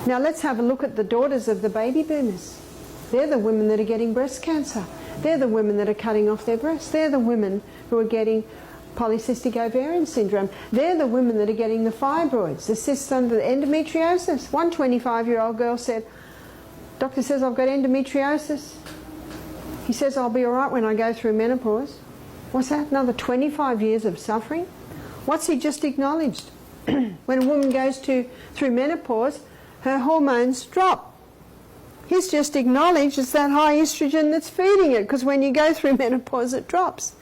Now let's have a look at the daughters of the baby boomers. They're the women that are getting breast cancer. They're the women that are cutting off their breasts. They're the women who are getting polycystic ovarian syndrome. They're the women that are getting the fibroids, the cysts under the endometriosis. One 25-year-old girl said, "Doctor says I've got endometriosis. He says I'll be all right when I go through menopause." What's that? Another 25 years of suffering? What's he just acknowledged? When a woman goes through menopause, her hormones drop. He's just acknowledged it's that high estrogen that's feeding it, because when you go through menopause it drops.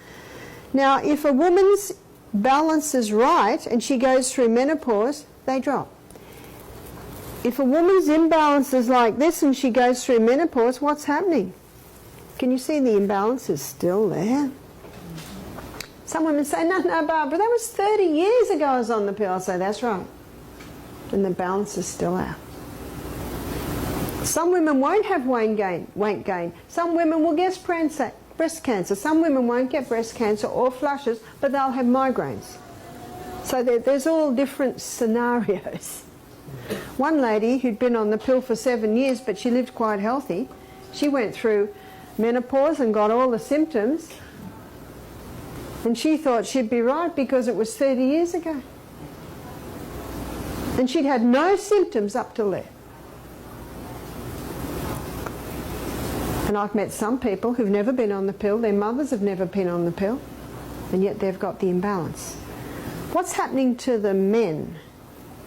Now if a woman's balance is right and she goes through menopause, they drop. If a woman's imbalance is like this and she goes through menopause, what's happening? Can you see the imbalance is still there? Some women say, "No, Barbara, that was 30 years ago I was on the pill." I say, "That's right." And the balance is still out. Some women won't have weight gain. Some women will get breast cancer. Some women won't get breast cancer or flushes, but they'll have migraines. So there's all different scenarios. One lady who'd been on the pill for 7 years, but she lived quite healthy, she went through menopause and got all the symptoms, and she thought she'd be right because it was 30 years ago. And she'd had no symptoms up till there. And I've met some people who've never been on the pill, their mothers have never been on the pill, and yet they've got the imbalance. What's happening to the men,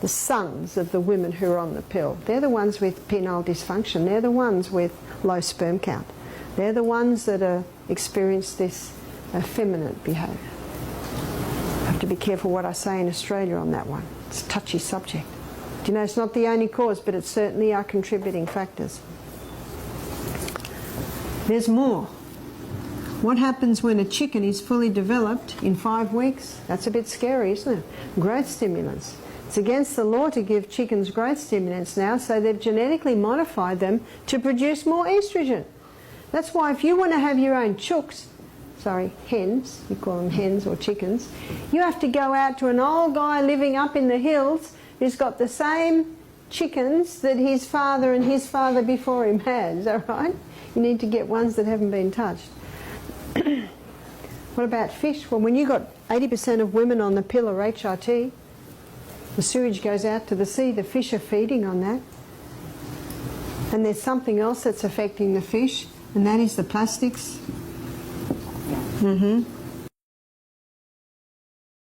the sons of the women who are on the pill? They're the ones with penile dysfunction. They're the ones with low sperm count. They're the ones that experience this effeminate behaviour. I have to be careful what I say in Australia on that one. It's a touchy subject. Do you know, it's not the only cause, but it certainly are contributing factors. There's more. What happens when a chicken is fully developed in 5 weeks? That's a bit scary, isn't it? Growth stimulants. It's against the law to give chickens growth stimulants now, so they've genetically modified them to produce more estrogen. That's why if you want to have your own chooks, hens, you call them hens or chickens, you have to go out to an old guy living up in the hills who's got the same chickens that his father and his father before him had. Is that right? You need to get ones that haven't been touched. What about fish? Well, when you got 80% of women on the pill or HRT, the sewage goes out to the sea, the fish are feeding on that. And there's something else that's affecting the fish, and that is the plastics.